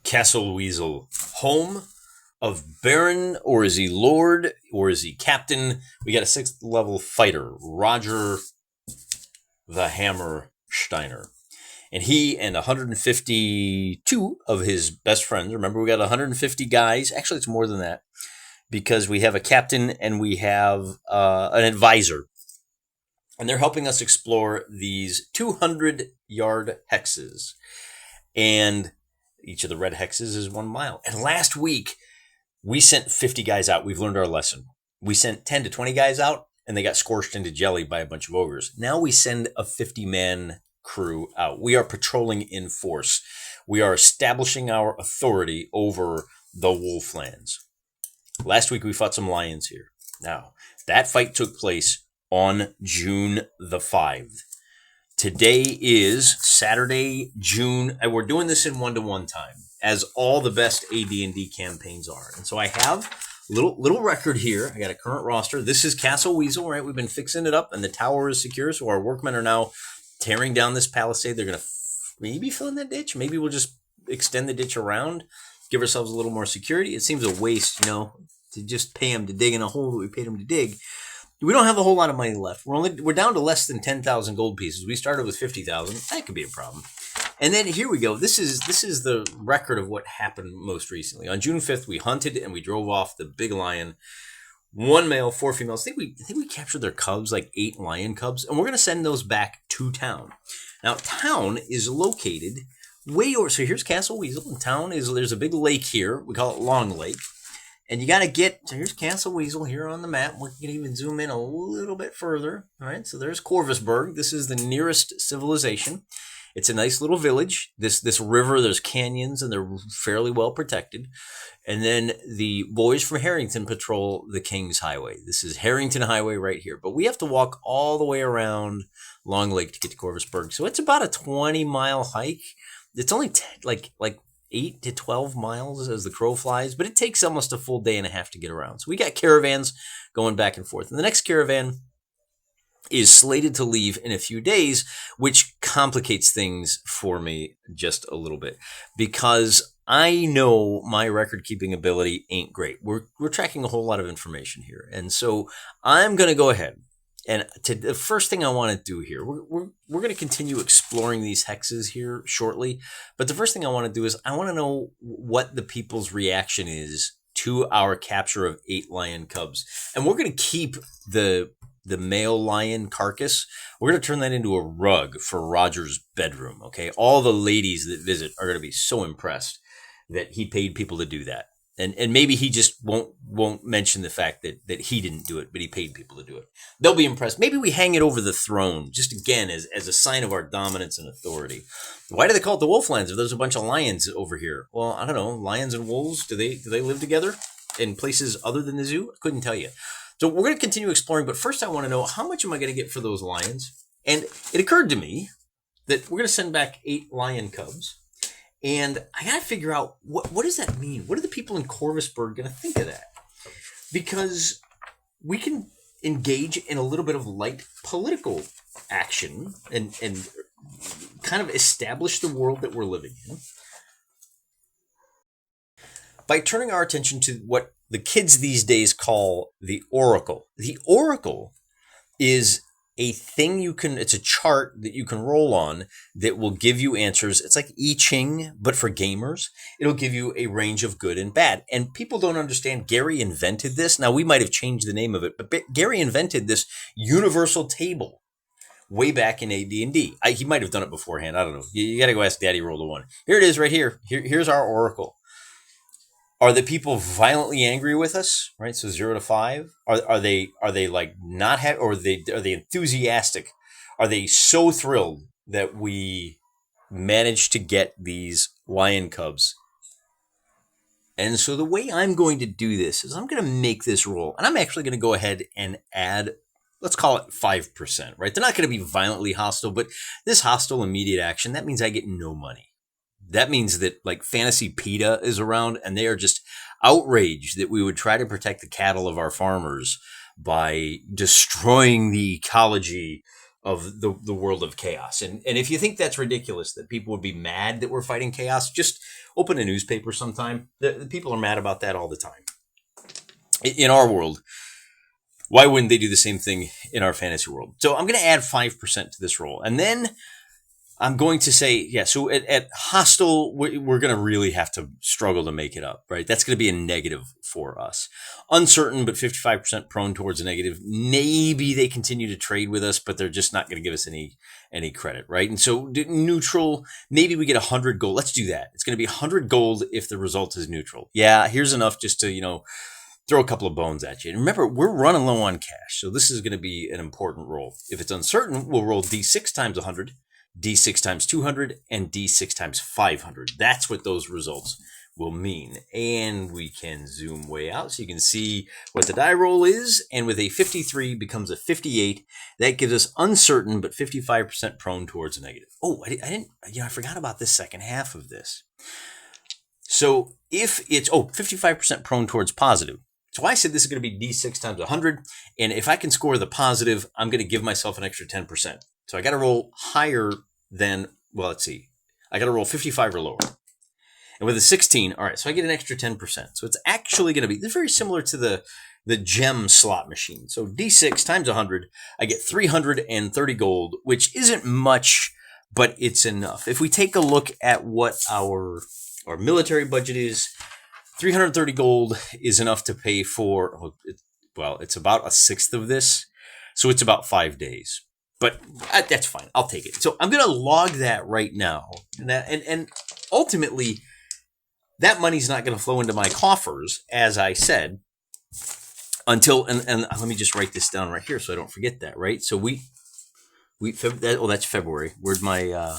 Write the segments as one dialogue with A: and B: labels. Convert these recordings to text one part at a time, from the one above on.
A: Castle Weasel, home of Baron, or is he Lord, or is he Captain? We got a 6th level fighter, Roger the Hammer Steiner. And he and 152 of his best friends, remember we got 150 guys, actually it's more than that, because we have a captain and we have an advisor. And they're helping us explore these 200-yard hexes. And each of the red hexes is 1 mile. And last week, we sent 50 guys out. We've learned our lesson. We sent 10 to 20 guys out, and they got scorched into jelly by a bunch of ogres. Now we send a 50-man crew out. We are patrolling in force. We are establishing our authority over the Wolflands. Last week, we fought some lions here. Now, that fight took place on June the 5th. Today is Saturday, June, and we're doing this in 1-to-1 time, as all the best AD&D campaigns are. And so I have a little record here. I got a current roster. This is Castle Weasel, right? We've been fixing it up, and the tower is secure, so our workmen are now tearing down this palisade. They're going to maybe fill in that ditch. Maybe we'll just extend the ditch around, give ourselves a little more security. It seems a waste, to just pay them to dig in a hole that we paid them to dig. We don't have a whole lot of money left. We're down to less than 10,000 gold pieces. We started with 50,000. That could be a problem. And then here we go. This is the record of what happened most recently. On June 5th, we hunted and we drove off the big lion. 1 male, 4 females. I think we captured their cubs, like 8 lion cubs, and we're going to send those back to town. Now, town is located way over. So here's Castle Weasel. And town there's a big lake here. We call it Long Lake. And you got to so here's Castle Weasel here on the map. We can even zoom in a little bit further. All right, so there's Corvusberg. This is the nearest civilization. It's a nice little village. This river, there's canyons, and they're fairly well protected. And then the boys from Harrington patrol the King's Highway. This is Harrington Highway right here. But we have to walk all the way around Long Lake to get to Corvusberg. So it's about a 20-mile hike. It's only like 8 to 12 miles as the crow flies, but it takes almost a full day and a half to get around. So we got caravans going back and forth. And the next caravan is slated to leave in a few days, which complicates things for me just a little bit because I know my record-keeping ability ain't great. We're tracking a whole lot of information here. And so I'm going to go ahead. And the first thing I want to do here, we're going to continue exploring these hexes here shortly. But the first thing I want to do is I want to know what the people's reaction is to our capture of 8 lion cubs. And we're going to keep the male lion carcass. We're going to turn that into a rug for Roger's bedroom. Okay, all the ladies that visit are going to be so impressed that he paid people to do that. And maybe he just won't mention the fact that he didn't do it, but he paid people to do it. They'll be impressed. Maybe we hang it over the throne, just again, as a sign of our dominance and authority. Why do they call it the Wolflands if there's a bunch of lions over here? Well, I don't know. Lions and wolves, do they live together in places other than the zoo? I couldn't tell you. So we're going to continue exploring, but first I want to know, how much am I going to get for those lions? And it occurred to me that we're going to send back 8 lion cubs. And I got to figure out, what does that mean? What are the people in Corvusberg going to think of that? Because we can engage in a little bit of light political action and kind of establish the world that we're living in by turning our attention to what the kids these days call the Oracle. The Oracle is a thing it's a chart that you can roll on that will give you answers. It's like I Ching, but for gamers. It'll give you a range of good and bad. And people don't understand Gary invented this. Now, we might have changed the name of it, but Gary invented this universal table way back in AD&D. He might have done it beforehand. I don't know. You got to go ask Daddy Roll the One. Here it is right here. Here's our Oracle. Are the people violently angry with us? Right, so 0 to 5. Are they like not happy, or are they enthusiastic? Are they so thrilled that we managed to get these lion cubs? And so the way I'm going to do this is I'm going to make this roll, and I'm actually going to go ahead and add, let's call it 5%. Right, they're not going to be violently hostile, but this hostile immediate action, that means I get no money. That means that like Fantasy PETA is around and they are just outraged that we would try to protect the cattle of our farmers by destroying the ecology of the world of chaos. And if you think that's ridiculous, that people would be mad that we're fighting chaos, just open a newspaper sometime. The people are mad about that all the time. In our world, why wouldn't they do the same thing in our fantasy world? So I'm going to add 5% to this roll. And then I'm going to say, yeah, so at hostile, we're going to really have to struggle to make it up, right? That's going to be a negative for us. Uncertain, but 55% prone towards a negative. Maybe they continue to trade with us, but they're just not going to give us any credit, right? And so neutral, maybe we get 100 gold. Let's do that. It's going to be 100 gold if the result is neutral. Yeah, here's enough just to, throw a couple of bones at you. And remember, we're running low on cash, so this is going to be an important roll. If it's uncertain, we'll roll D6 times 100. D6 times 200 and D6 times 500. That's what those results will mean. And we can zoom way out so you can see what the die roll is. And with a 53 becomes a 58. That gives us uncertain, but 55% prone towards a negative. Oh, I forgot about this second half of this. So if it's, 55% prone towards positive. So I said this is going to be D6 times 100. And if I can score the positive, I'm going to give myself an extra 10%. So I got to roll higher than, well, let's see. I got to roll 55 or lower. And with a 16, all right, so I get an extra 10%. So it's actually going to be, this is very similar to the gem slot machine. So D6 times 100, I get 330 gold, which isn't much, but it's enough. If we take a look at what our military budget is, 330 gold is enough to pay for, it's about a sixth of this. So it's about 5 days. But that's fine. I'll take it. So I'm going to log that right now. And ultimately, that money's not going to flow into my coffers, as I said, until, and let me just write this down right here so I don't forget that, right? So that's February. Where'd my,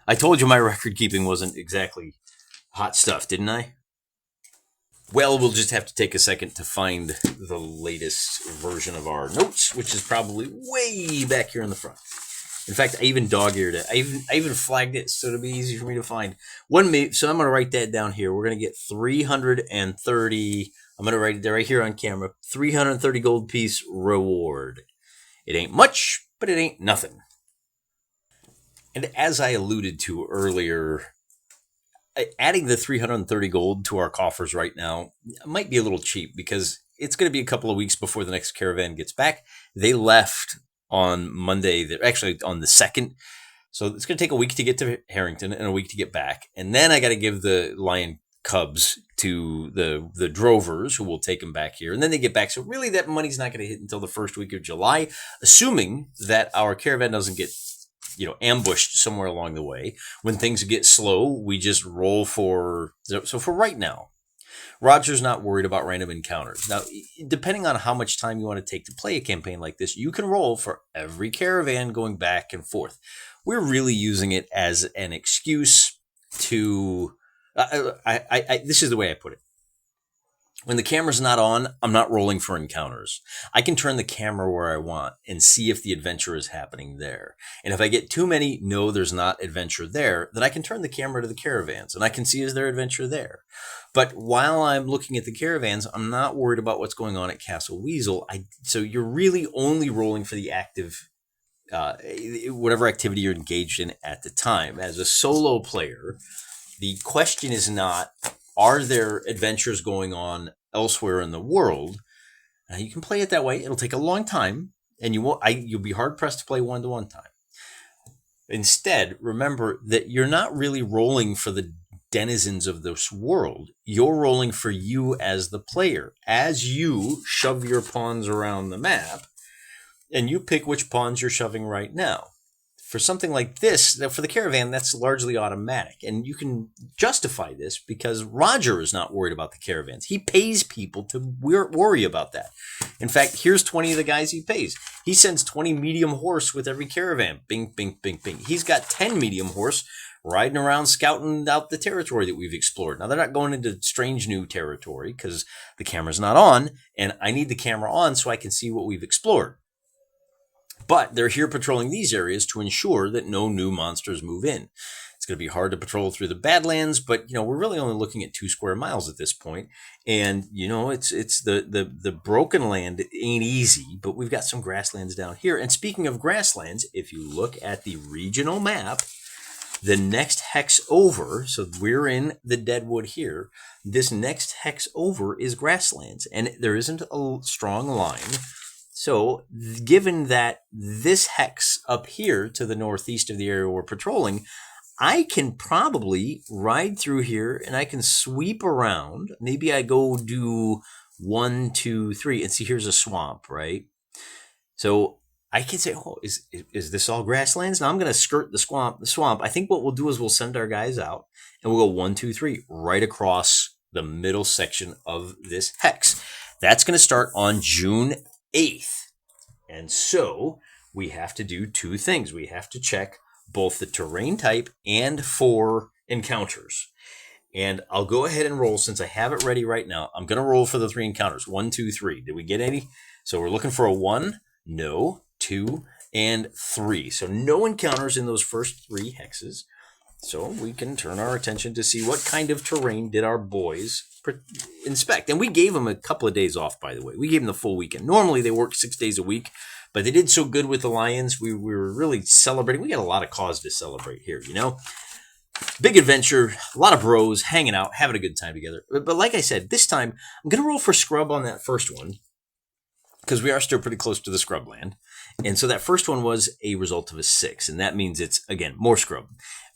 A: I told you my record keeping wasn't exactly hot stuff, didn't I? Well, we'll just have to take a second to find the latest version of our notes, which is probably way back here in the front. In fact, I even dog-eared it. I even flagged it so it'll be easy for me to find. So I'm going to write that down here. We're going to get 330. I'm going to write it right here on camera. 330 gold piece reward. It ain't much, but it ain't nothing. And as I alluded to earlier, adding the 330 gold to our coffers right now might be a little cheap because it's going to be a couple of weeks before the next caravan gets back. They left on Monday. They're actually on the 2nd. So it's going to take a week to get to Harrington and a week to get back. And then I got to give the lion cubs to the drovers who will take them back here. And then they get back. So really that money's not going to hit until the first week of July, assuming that our caravan doesn't get ambushed somewhere along the way. When things get slow, we just roll for right now. Roger's not worried about random encounters. Now, depending on how much time you want to take to play a campaign like this, you can roll for every caravan going back and forth. We're really using it as an excuse to, this is the way I put it. When the camera's not on, I'm not rolling for encounters. I can turn the camera where I want and see if the adventure is happening there. And if I get too many, no, there's not adventure there, then I can turn the camera to the caravans and I can see is there adventure there. But while I'm looking at the caravans, I'm not worried about what's going on at Castle Weasel. So you're really only rolling for the active, whatever activity you're engaged in at the time. As a solo player, the question is not, are there adventures going on elsewhere in the world? Now, you can play it that way. It'll take a long time, and you'll be hard-pressed to play one-to-one time. Instead, remember that you're not really rolling for the denizens of this world. You're rolling for you as the player. As you shove your pawns around the map, and you pick which pawns you're shoving right now. For something like this, for the caravan, that's largely automatic. And you can justify this because Roger is not worried about the caravans. He pays people to worry about that. In fact, here's 20 of the guys he pays. He sends 20 medium horse with every caravan. Bing, bing, bing, bing. He's got 10 medium horse riding around scouting out the territory that we've explored. Now, they're not going into strange new territory because the camera's not on. And I need the camera on so I can see what we've explored. But they're here patrolling these areas to ensure that no new monsters move in. It's going to be hard to patrol through the Badlands, but we're really only looking at 2 square miles at this point. And it's the broken land ain't easy, but we've got some grasslands down here. And speaking of grasslands, if you look at the regional map, the next hex over, so we're in the Deadwood here, this next hex over is grasslands, and there isn't a strong line. So given that this hex up here to the northeast of the area we're patrolling, I can probably ride through here and I can sweep around. Maybe I go do 1, 2, 3, and see here's a swamp, right? So I can say, oh, is this all grasslands? Now I'm going to skirt the swamp. I think what we'll do is we'll send our guys out and we'll go 1, 2, 3 right across the middle section of this hex. That's going to start on June 8th. And so we have to do 2 things. We have to check both the terrain type and for encounters. And I'll go ahead and roll since I have it ready right now. I'm going to roll for the 3 encounters. 1, 2, 3. Did we get any? So we're looking for a 1. No. 2 and 3. So no encounters in those first 3 hexes. So we can turn our attention to see what kind of terrain did our boys inspect. And we gave them a couple of days off, by the way. We gave them the full weekend. Normally they work 6 days a week, but they did so good with the Lions. We were really celebrating. We got a lot of cause to celebrate here, Big adventure, a lot of bros hanging out, having a good time together. But like I said, this time I'm going to roll for scrub on that first one because we are still pretty close to the scrubland. And so that first one was a result of a 6, and that means it's, again, more scrub.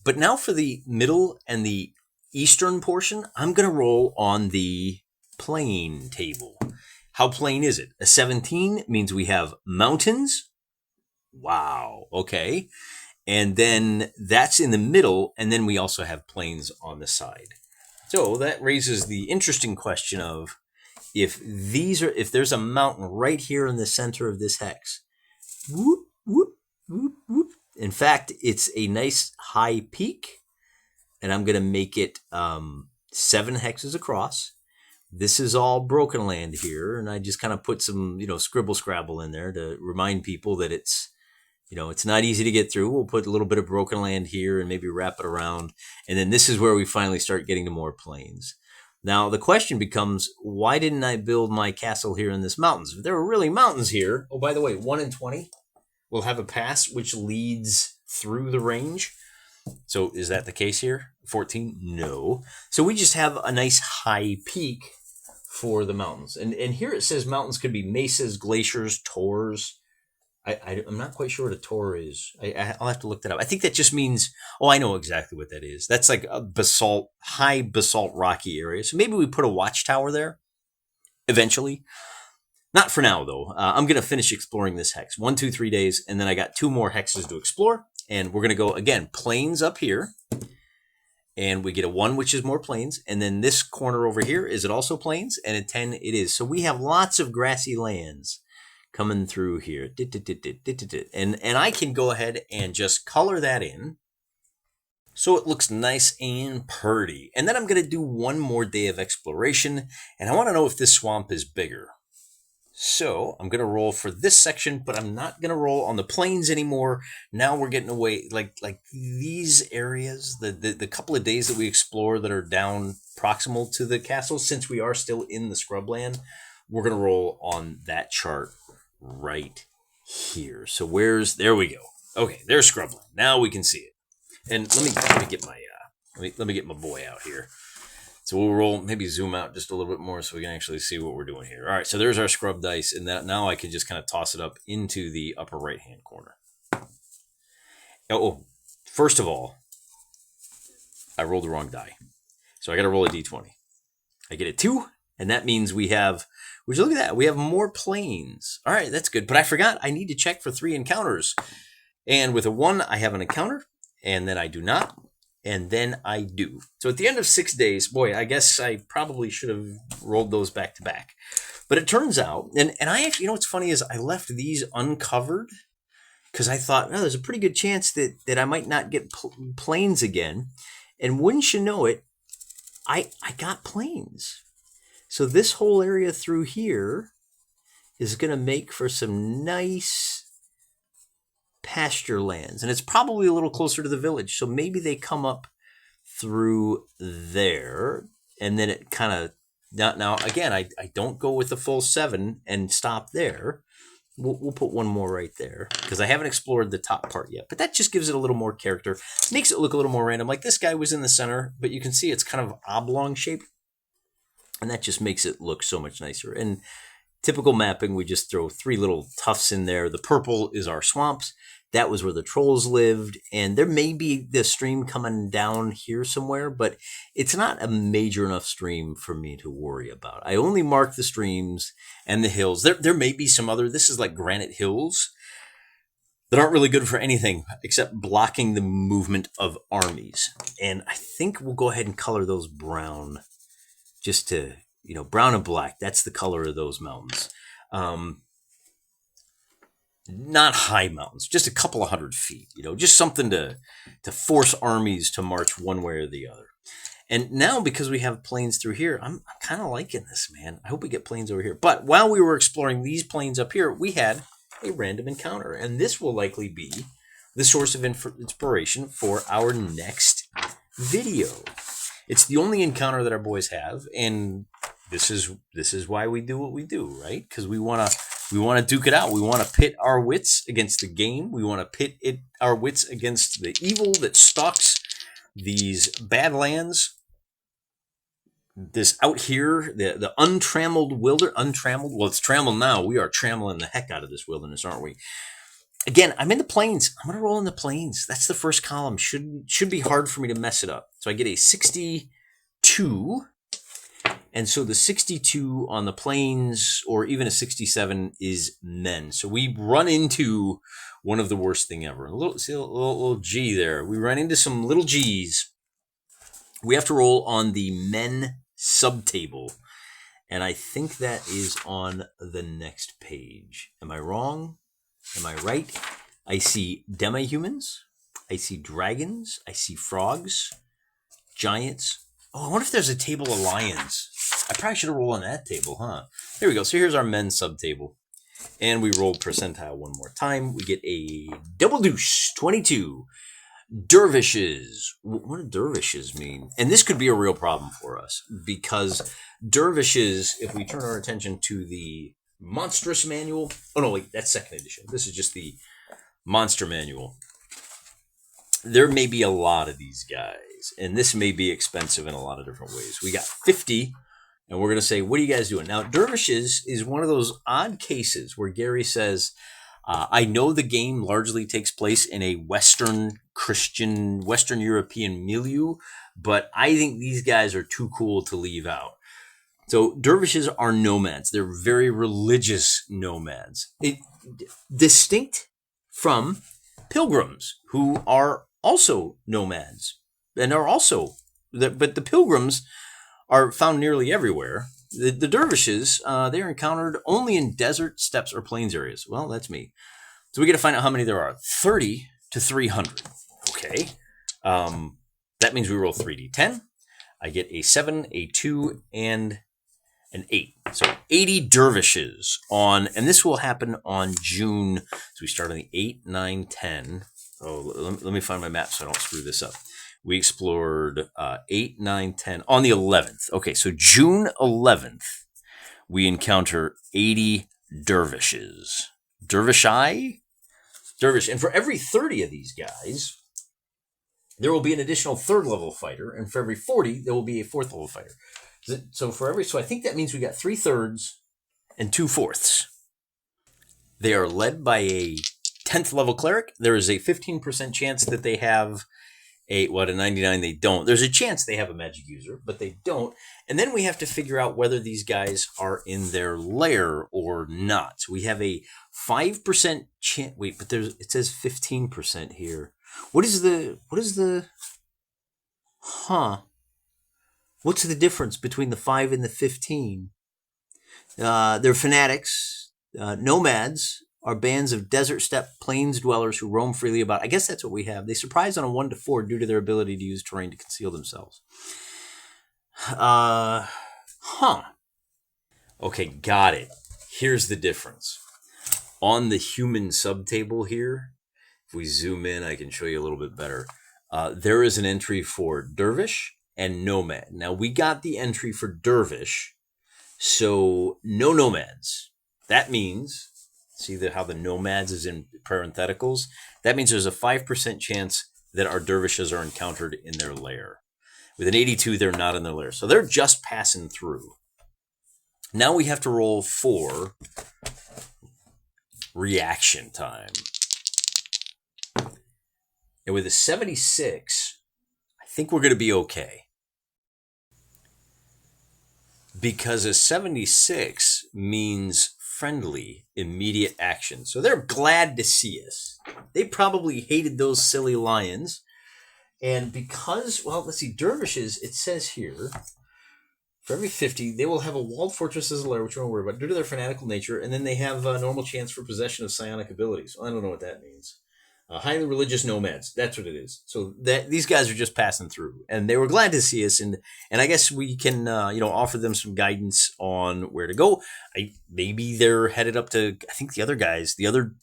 A: But now for the middle and the eastern portion, I'm going to roll on the plain table. How plain is it? A 17 means we have mountains. Wow, okay. And then that's in the middle, and then we also have plains on the side. So that raises the interesting question of if there's a mountain right here in the center of this hex, whoop, whoop, whoop, whoop. In fact, it's a nice high peak, and I'm going to make it 7 hexes across. This is all broken land here, and I just kind of put some, scribble scrabble in there to remind people that it's not easy to get through. We'll put a little bit of broken land here and maybe wrap it around, and then this is where we finally start getting to more plains. Now, the question becomes, why didn't I build my castle here in this mountains? If there were really mountains here, oh, by the way, 1 in 20 will have a pass which leads through the range. So is that the case here? 14? No. So we just have a nice high peak for the mountains. And here it says mountains could be mesas, glaciers, tors. I'm not quite sure what a tor is. I'll have to look that up. I think that just means, I know exactly what that is. That's like a high basalt rocky area. So maybe we put a watchtower there eventually. Not for now, though. I'm going to finish exploring this hex. 1, 2, 3 days, and then I got 2 more hexes to explore. And we're going to go, again, plains up here. And we get a 1, which is more plains. And then this corner over here, is it also plains? And a 10, it is. So we have lots of grassy lands coming through here. And I can go ahead and just color that in so it looks nice and pretty. And then I'm going to do 1 more day of exploration. And I want to know if this swamp is bigger. So I'm going to roll for this section, but I'm not going to roll on the plains anymore. Now we're getting away, like these areas, the couple of days that we explore that are down proximal to the castle, since we are still in the scrubland, we're going to roll on that chart right here. So there we go. Okay, there's scrubland. Now we can see it. And let me get my let me get my boy out here. So we'll roll, maybe zoom out just a little bit more so we can actually see what we're doing here. All right, so there's our scrub dice, and now I can just kind of toss it up into the upper right-hand corner. Oh, first of all, I rolled the wrong die. So I got to roll a d20. I get a 2, and that means we have, would you look at that? We have more plains. All right, that's good. But I forgot, I need to check for 3 encounters. And with a 1, I have an encounter, and then I do not. And then I do. So at the end of 6 days, boy, I guess I probably should have rolled those back to back. But it turns out, and I actually, what's funny is I left these uncovered because I thought, there's a pretty good chance that I might not get plains again. And wouldn't you know it, I got plains. So this whole area through here is going to make for some nice pasture lands, and it's probably a little closer to the village. So maybe they come up through there, and then it kind of now again. I don't go with the full 7 and stop there. We'll put one more right there because I haven't explored the top part yet. But that just gives it a little more character, makes it look a little more random. Like this guy was in the center, but you can see it's kind of oblong shape, and that just makes it look so much nicer. And typical mapping, we just throw 3 little tufts in there. The purple is our swamps. That was where the trolls lived, and there may be the stream coming down here somewhere, but it's not a major enough stream for me to worry about. I only mark the streams and the hills. There may be some other, this is like granite hills that aren't really good for anything except blocking the movement of armies. And I think we'll go ahead and color those brown, just to, brown and black. That's the color of those mountains. Not high mountains, just a couple of 100 feet, just something to force armies to march one way or the other. And now, because we have plains through here, I'm kind of liking this, man. I hope we get plains over here. But while we were exploring these plains up here, we had a random encounter, and this will likely be the source of inspiration for our next video. It's the only encounter that our boys have, and this is why we do what we do, right? Because we want to duke it out. We want to pit our wits against the game. We want to pit our wits against the evil that stalks these badlands. This out here, the untrammeled untrammeled. Well, it's trammeled now. We are trammeling the heck out of this wilderness, aren't we? Again, I'm in the plains. I'm going to roll in the plains. That's the first column. Should be hard for me to mess it up. So I get a 62. And so the 62 on the plains, or even a 67, is men. So we run into one of the worst thing ever. A little G there. We run into some little G's. We have to roll on the men subtable. And I think that is on the next page. Am I wrong? Am I right? I see demi-humans. I see dragons. I see frogs. Giants. Oh, I wonder if there's a table of lions. I probably should have rolled on that table, huh? There we go. So here's our men's subtable. And we roll percentile one more time. We get a double deuce, 22. Dervishes. What do dervishes mean? And this could be a real problem for us, because dervishes, if we turn our attention to the monstrous manual. Oh, no, wait, that's 2nd edition. This is just the monster manual. There may be a lot of these guys, and this may be expensive in a lot of different ways. We got 50, and we're going to say, what are you guys doing? Now, dervishes is one of those odd cases where Gary says, I know the game largely takes place in a Western Christian, Western European milieu, but I think these guys are too cool to leave out. So dervishes are nomads. They're very religious nomads. Distinct from pilgrims, who are also nomads and are also, but the pilgrims are found nearly everywhere. The dervishes, they're encountered only in desert, steppes, or plains areas. Well, that's me. So we got to find out how many there are. 30 to 300. Okay. That means we roll 3d10. I get a 7, a 2, and an 8. So 80 dervishes on, and this will happen on June. So we start on the 8, 9, 10. Oh, let me find my map so I don't screw this up. We explored 8, 9, 10 on the 11th. Okay, so June 11th, we encounter 80 dervishes. Dervish. And for every 30 of these guys, there will be an additional 3rd level fighter. And for every 40, there will be a 4th level fighter. So I think that means we got 3/3 and 2/4. They are led by a 10th level cleric. There is a 15% chance that they have a 99 they don't. There's a chance they have a magic user, but they don't. And then we have to figure out whether these guys are in their lair or not. So we have a 5% chance. Wait, but it says 15% here. What is the What's the difference between the 5 and the 15? They're fanatics. Nomads are bands of desert, steppe, plains dwellers who roam freely about. I guess that's what we have. They surprise on a 1 to 4 due to their ability to use terrain to conceal themselves. Okay, got it. Here's the difference. On the human subtable here, If we zoom in, I can show you a little bit better. There is an entry for Dervish and Nomad. Now, we got the entry for Dervish, so no Nomads. That means, see how the Nomads is in parentheticals? That means there's a 5% chance that our Dervishes are encountered in their lair. With an 82, they're not in their lair. So they're just passing through. Now we have to roll for reaction time. And with a 76, I think we're going to be okay. Because a 76 means friendly, immediate action. So they're glad to see us. They probably hated those silly lions. And because, well, let's see, Dervishes, it says here, for every 50, they will have a walled fortress as a lair, which we don't worry about, due to their fanatical nature, and then they have a normal chance for possession of psionic abilities. I don't know what that means. Highly religious nomads, that's what it is. So these guys are just passing through, and they were glad to see us, and I guess we can offer them some guidance on where to go. Maybe they're headed up to, I think the other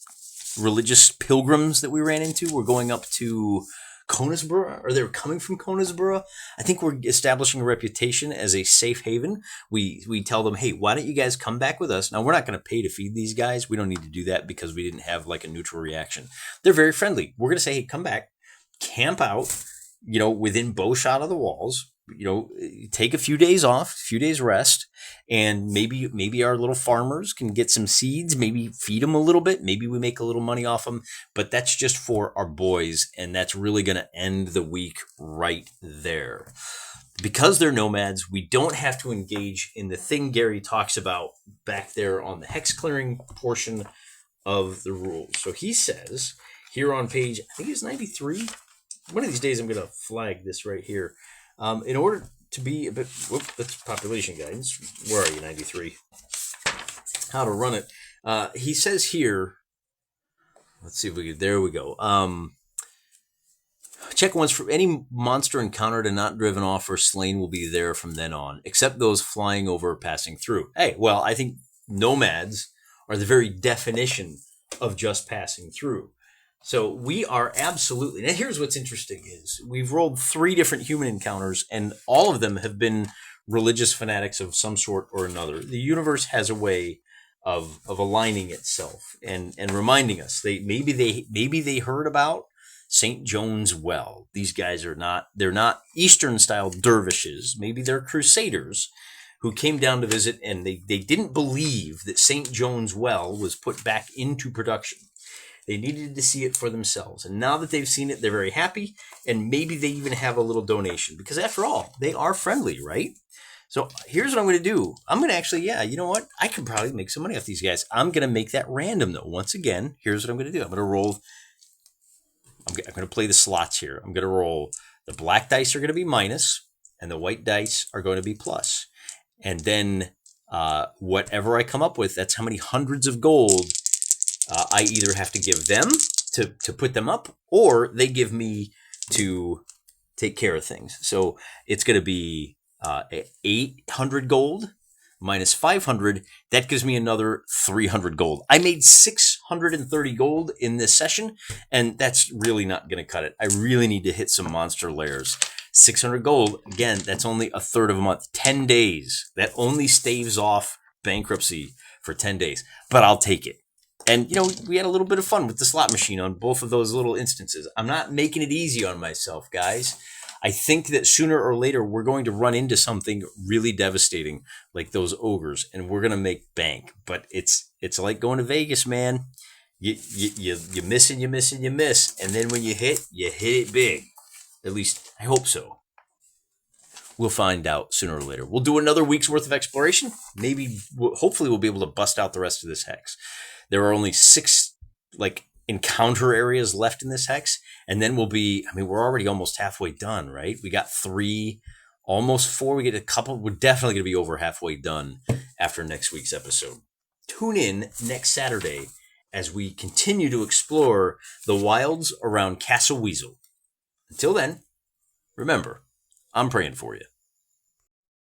A: religious pilgrims that we ran into were going up to Conisborough, or they were coming from Conisborough. I think we're establishing a reputation as a safe haven. We tell them, hey, why don't you guys come back with us? Now, we're not going to pay to feed these guys. We don't need to do that because we didn't have like a neutral reaction. They're very friendly. We're going to say, hey, come back, camp out, within bow shot of the walls. Take a few days off, a few days rest, and maybe our little farmers can get some seeds, maybe feed them a little bit, maybe we make a little money off them, but that's just for our boys, and that's really going to end the week right there. Because they're nomads, we don't have to engage in the thing Gary talks about back there on the hex clearing portion of the rules. So he says here on page, I think it's 93. One of these days I'm going to flag this right here. In order to be a bit, that's population guidance. Where are you, 93? How to run it. He says here, let's see if we can, there we go. Check once for any monster encountered and not driven off or slain will be there from then on, except those flying over or passing through. Hey, well, I think nomads are the very definition of just passing through. So we are absolutely, now here's what's interesting is we've rolled 3 different human encounters and all of them have been religious fanatics of some sort or another. The universe has a way of aligning itself and reminding us maybe they heard about St. John's Well. These guys they're not Eastern style dervishes. Maybe they're crusaders who came down to visit and they didn't believe that St. John's Well was put back into production. They needed to see it for themselves. And now that they've seen it, they're very happy. And maybe they even have a little donation. Because after all, they are friendly, right? So here's what I'm going to do. I'm going to actually, you know what? I could probably make some money off these guys. I'm going to make that random, though. Once again, here's what I'm going to do. I'm going to roll. I'm going to play the slots here. I'm going to roll. The black dice are going to be minus. And the white dice are going to be plus. And then whatever I come up with, that's how many hundreds of gold I either have to give them to put them up, or they give me to take care of things. So it's going to be 800 gold minus 500. That gives me another 300 gold. I made 630 gold in this session, and that's really not going to cut it. I really need to hit some monster lairs. 600 gold, again, that's only a third of a month. 10 days. That only staves off bankruptcy for 10 days, but I'll take it. And, we had a little bit of fun with the slot machine on both of those little instances. I'm not making it easy on myself, guys. I think that sooner or later we're going to run into something really devastating like those ogres, and we're going to make bank. But it's like going to Vegas, man. You miss and you miss and you miss. And then when you hit it big. At least I hope so. We'll find out sooner or later. We'll do another week's worth of exploration. Hopefully we'll be able to bust out the rest of this hex. There are only 6 encounter areas left in this hex. And then we're already almost halfway done, right? We got 3, almost 4. We get a couple. We're definitely going to be over halfway done after next week's episode. Tune in next Saturday as we continue to explore the wilds around Castle Weasel. Until then, remember, I'm praying for you.